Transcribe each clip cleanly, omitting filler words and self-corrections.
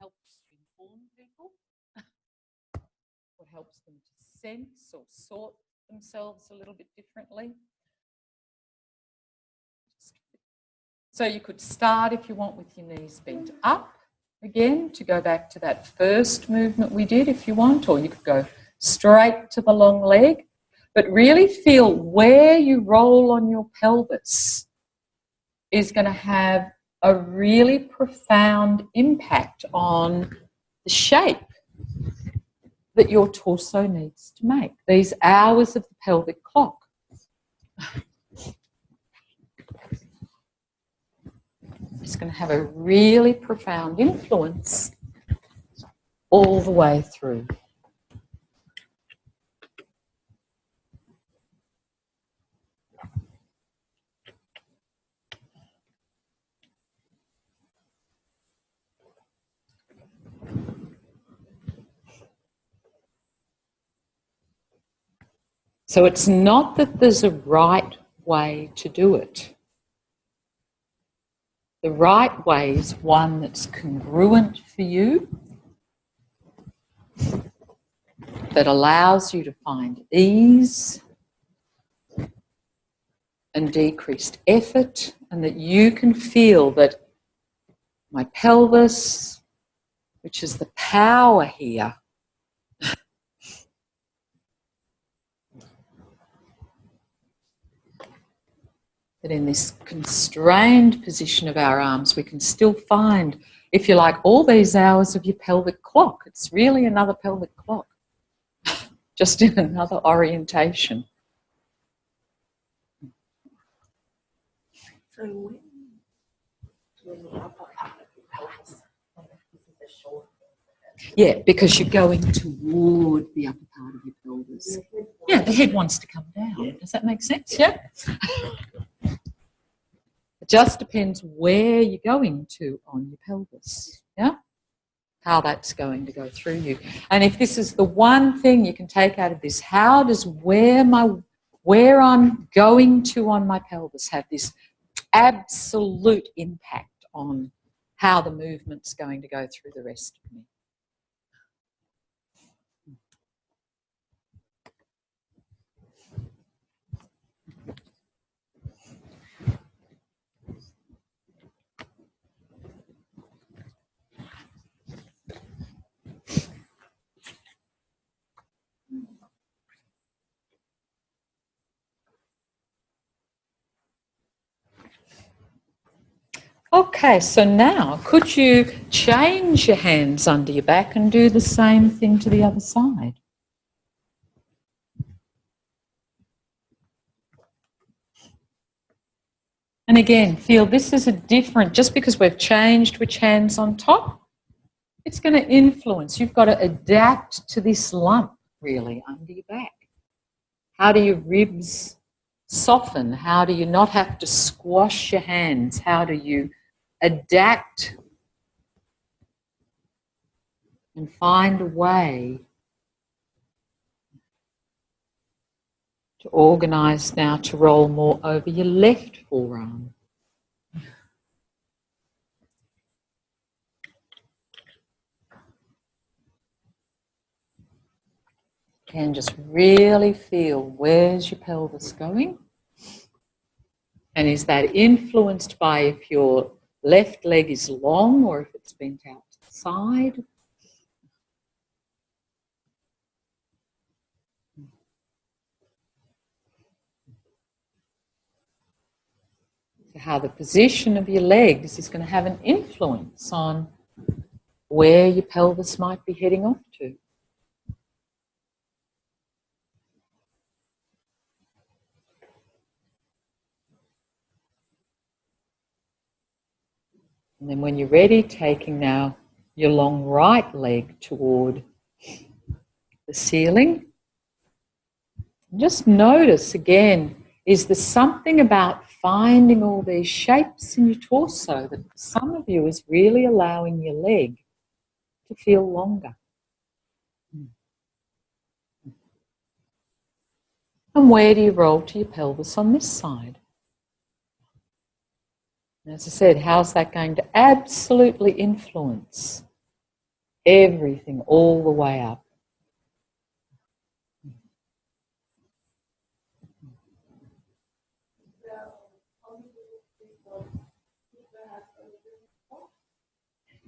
helps to inform people, what helps them to sense or sort themselves a little bit differently. So you could start, if you want, with your knees bent up again, to go back to that first movement we did if you want, or you could go straight to the long leg, but really feel where you roll on your pelvis is going to have a really profound impact on the shape that your torso needs to make. These hours of the pelvic clock. It's going to have a really profound influence all the way through. So it's not that there's a right way to do it. The right way is one that's congruent for you, that allows you to find ease and decreased effort, and that you can feel that my pelvis, which is the power here, that in this constrained position of our arms, we can still find, if you like, all these hours of your pelvic clock. It's really another pelvic clock, just in another orientation. So when the upper part of the pelvis, this is the shoulder. Yeah, because you're going toward the upper part of your pelvis. Yeah, the head wants to come down. Yeah. Does that make sense? Yeah. It just depends where you're going to on your pelvis. Yeah. How that's going to go through you. And if this is the one thing you can take out of this, how does where I'm going to on my pelvis have this absolute impact on how the movement's going to go through the rest of me? Okay, so now could you change your hands under your back and do the same thing to the other side? And again, feel this is a different, just because we've changed which hand's on top, it's going to influence. You've got to adapt to this lump, really, under your back. How do your ribs soften? How do you not have to squash your hands? How do you adapt and find a way to organise now to roll more over your left forearm? And just really feel, where's your pelvis going? And is that influenced by if your left leg is long or if it's bent out to the side? So how the position of your legs is going to have an influence on where your pelvis might be heading off to. And then when you're ready, taking now your long right leg toward the ceiling. Just notice again, is there something about finding all these shapes in your torso that for some of you is really allowing your leg to feel longer? And where do you roll to your pelvis on this side? And as I said, how's that going to absolutely influence everything all the way up.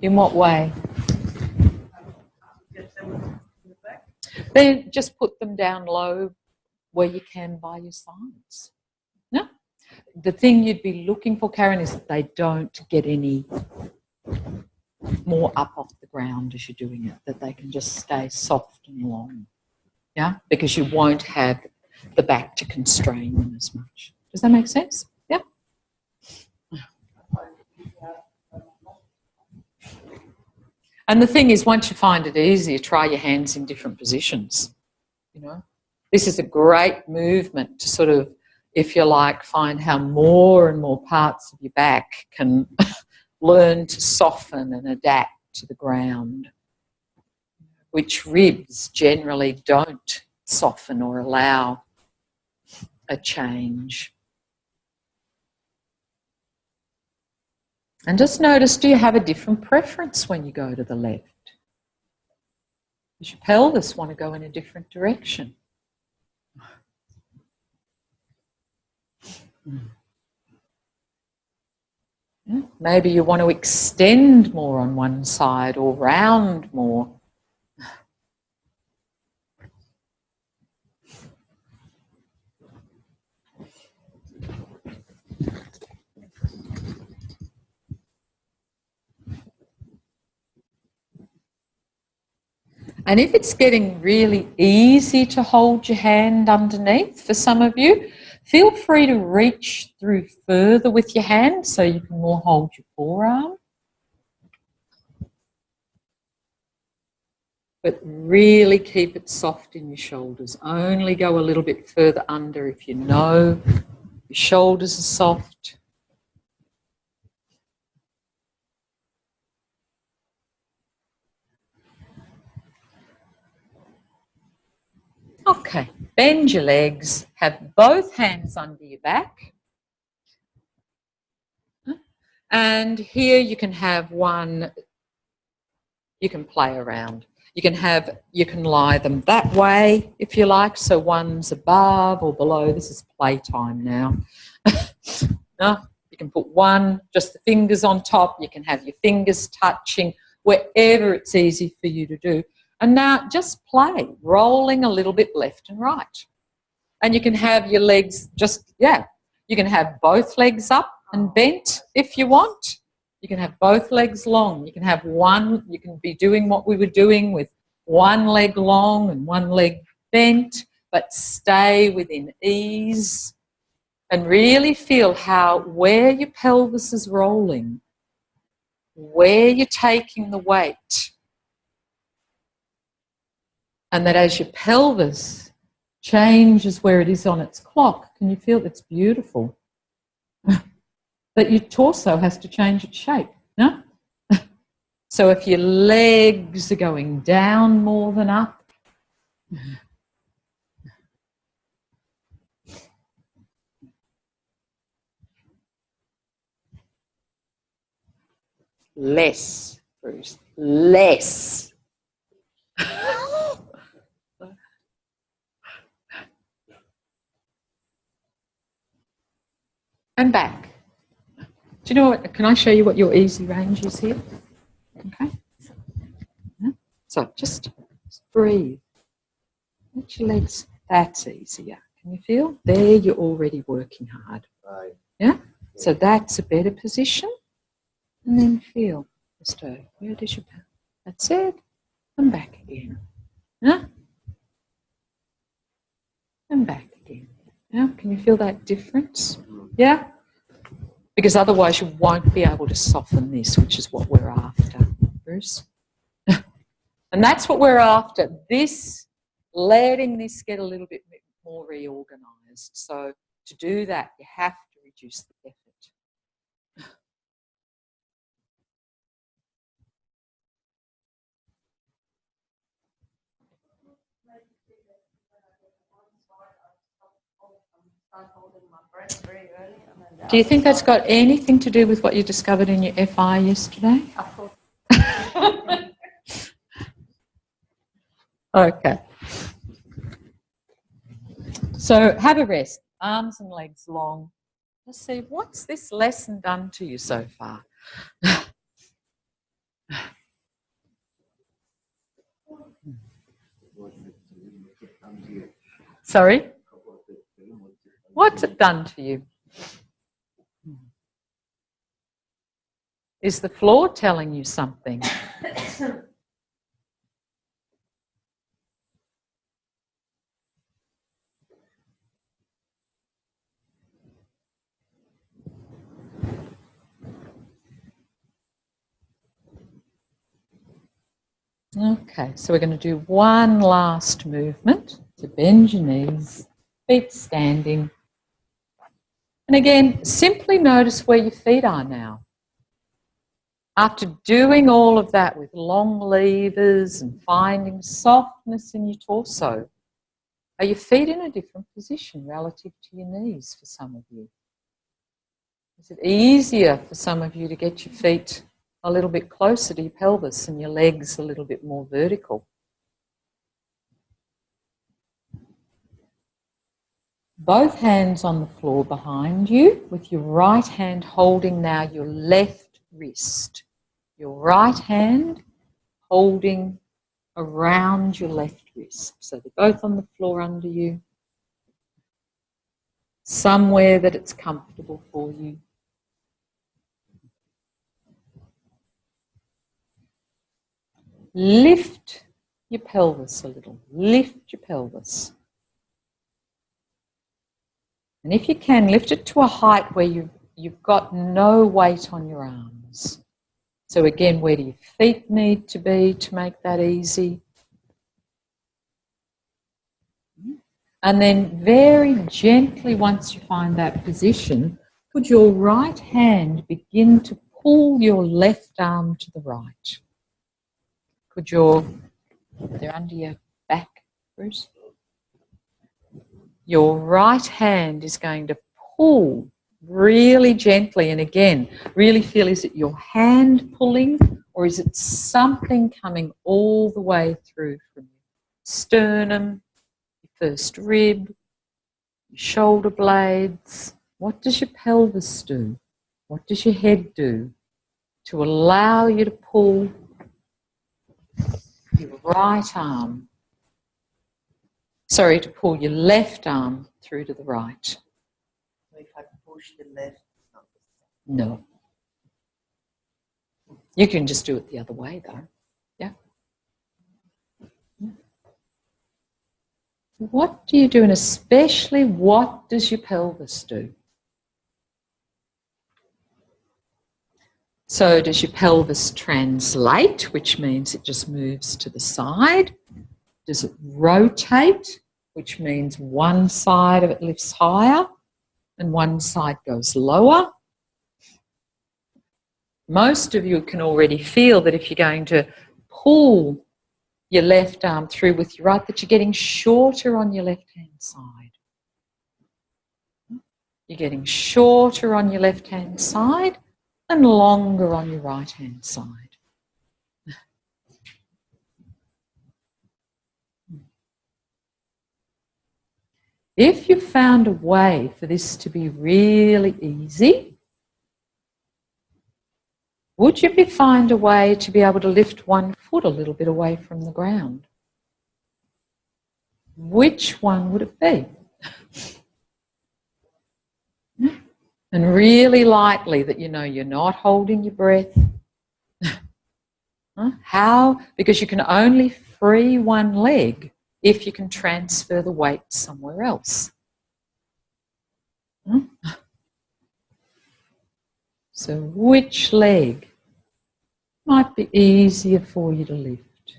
In what way? Then just put them down low where you can by your sides. No? The thing you'd be looking for, Karen, is that they don't get any more up off the ground as you're doing it, that they can just stay soft and long. Yeah? Because you won't have the back to constrain them as much. Does that make sense? Yeah? And the thing is, once you find it easier, try your hands in different positions. You know, this is a great movement to sort of, if you like, find how more and more parts of your back can learn to soften and adapt to the ground, which ribs generally don't soften or allow a change. And just notice, do you have a different preference when you go to the left? Does your pelvis want to go in a different direction? Maybe you want to extend more on one side or round more. And if it's getting really easy to hold your hand underneath for some of you, feel free to reach through further with your hand so you can more hold your forearm. But really keep it soft in your shoulders. Only go a little bit further under if you know your shoulders are soft. Okay, bend your legs, have both hands under your back. And here you can have one, you can play around. You can lie them that way if you like, so one's above or below. This is playtime now. No, you can put one, just the fingers on top. You can have your fingers touching wherever it's easy for you to do. And now just play, rolling a little bit left and right. And you can have your legs just, you can have both legs up and bent if you want. You can have both legs long. You can have one, you can be doing what we were doing with one leg long and one leg bent, but stay within ease and really feel where your pelvis is rolling, where you're taking the weight. And that as your pelvis changes where it is on its clock, can you feel it's beautiful? That your torso has to change its shape, no? So if your legs are going down more than up, less, Bruce, less. And back. Do you know what? Can I show you what your easy range is here? Okay. So just breathe. Let your legs, that's easier. Can you feel? There you're already working hard. Right. Yeah? So that's a better position. And then feel. Just where does your pelvis? That's it. And back again. Yeah? And back again. Yeah? Can you feel that difference? Yeah? Because otherwise you won't be able to soften this, which is what we're after, Bruce. And that's what we're after, this, letting this get a little bit more reorganised. So to do that, you have to reduce the effort. Do you think that's got anything to do with what you discovered in your FI yesterday? Okay. So have a rest, arms and legs long. Let's see, what's this lesson done to you so far? Sorry? What's it done to you? Is the floor telling you something? Okay, so we're going to do one last movement to bend your knees, feet standing. And again, simply notice where your feet are now. After doing all of that with long levers and finding softness in your torso, are your feet in a different position relative to your knees for some of you? Is it easier for some of you to get your feet a little bit closer to your pelvis and your legs a little bit more vertical? Both hands on the floor behind you, with your right hand holding now your left wrist. Your right hand holding around your left wrist. So they're both on the floor under you, somewhere that it's comfortable for you. Lift your pelvis a little. Lift your pelvis. And if you can, lift it to a height where you've got no weight on your arms. So again, where do your feet need to be to make that easy? And then very gently, once you find that position, could your right hand begin to pull your left arm to the right? Could they're under your back, Bruce? Your right hand is going to pull really gently, and again, really feel, is it your hand pulling or is it something coming all the way through from your sternum, your first rib, your shoulder blades? What does your pelvis do? What does your head do to allow you to pull your right arm, to pull your left arm through to the right? So if I push the left, No. You can just do it the other way though. Yeah. What do you do, and especially what does your pelvis do? So does your pelvis translate, which means it just moves to the side? Does it rotate, which means one side of it lifts higher and one side goes lower? Most of you can already feel that if you're going to pull your left arm through with your right, that you're getting shorter on your left-hand side. You're getting shorter on your left-hand side and longer on your right-hand side. If you found a way for this to be really easy, would you find a way to be able to lift one foot a little bit away from the ground? Which one would it be? And really lightly, that you know you're not holding your breath. How? Because you can only free one leg if you can transfer the weight somewhere else. So which leg might be easier for you to lift?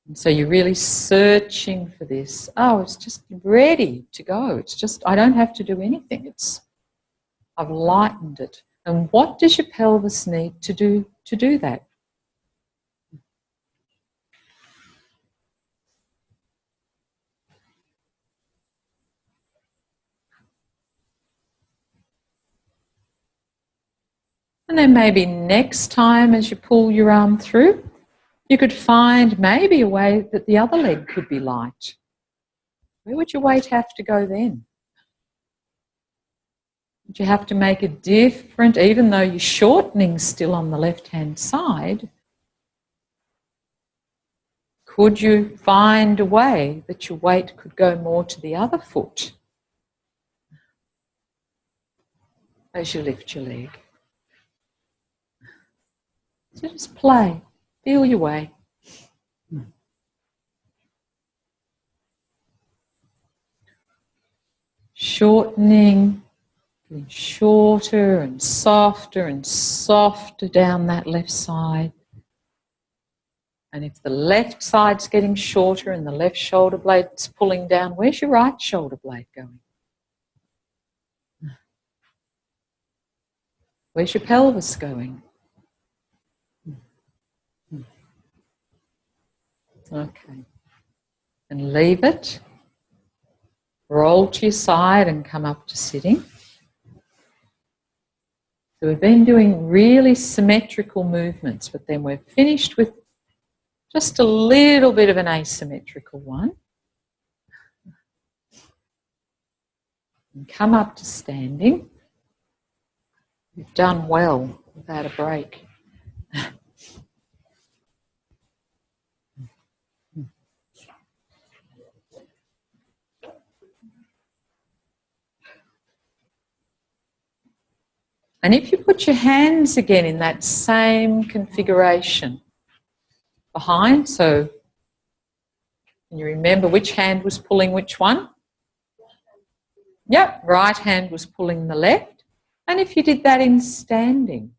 And so you're really searching for this. Oh, it's just ready to go. It's just, I don't have to do anything. I've lightened it. And what does your pelvis need to do that? And then maybe next time as you pull your arm through, You could find maybe a way that the other leg could be light. Where would your weight have to go then? Would you have to make a different, even though you're shortening still on the left-hand side, could you find a way that your weight could go more to the other foot as you lift your leg? So just play, feel your way. Shortening, getting shorter and softer down that left side. And if the left side's getting shorter and the left shoulder blade's pulling down, where's your right shoulder blade going? Where's your pelvis going? Okay. And leave it. Roll to your side and come up to sitting. So we've been doing really symmetrical movements, but then we're finished with just a little bit of an asymmetrical one. And come up to standing. You've done well without a break. And if you put your hands again in that same configuration behind, so can you remember which hand was pulling which one? Yep, right hand was pulling the left. And if you did that in standing,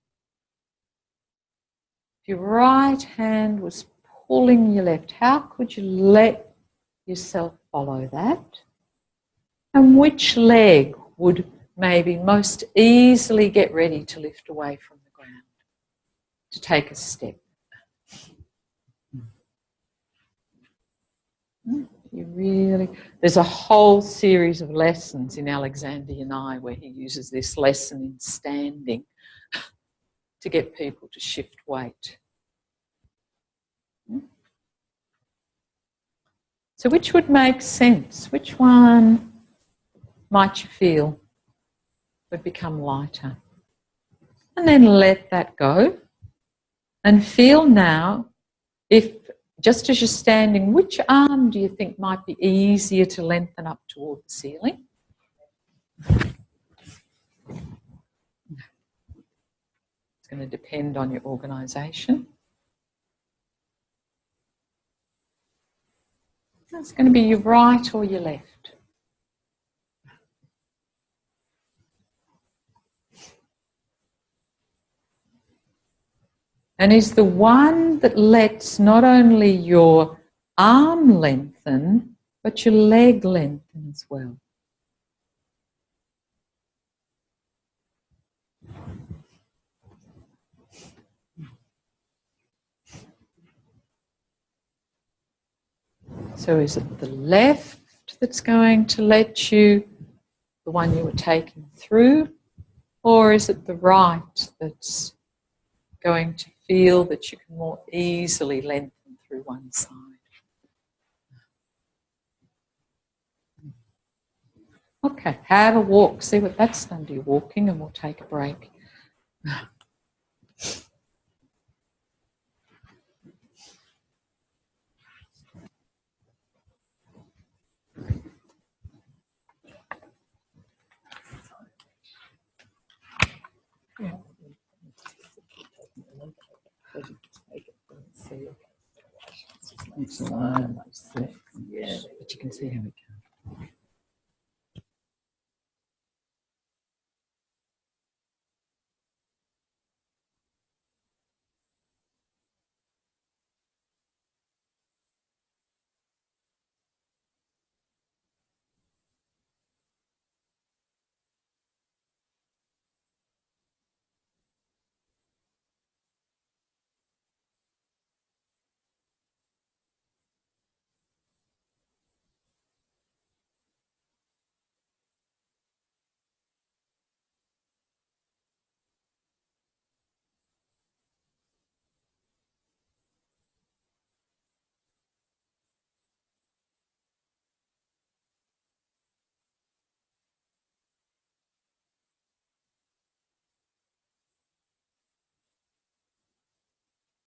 if your right hand was pulling your left, how could you let yourself follow that? And which leg would maybe most easily get ready to lift away from the ground, to take a step? There's a whole series of lessons in Alexander Yanai where he uses this lesson in standing to get people to shift weight. So which would make sense? Which one might you feel would become lighter? And then let that go and feel now, if just as you're standing, which arm do you think might be easier to lengthen up toward the ceiling? It's going to depend on your organisation. It's going to be your right or your left. And is the one that lets not only your arm lengthen, but your leg lengthen as well. So is it the left that's going to let you, the one you were taking through, or is it the right that's going to feel that you can more easily lengthen through one side? Okay, have a walk, see what that's done to you walking, and we'll take a break. Yeah, but you can see how it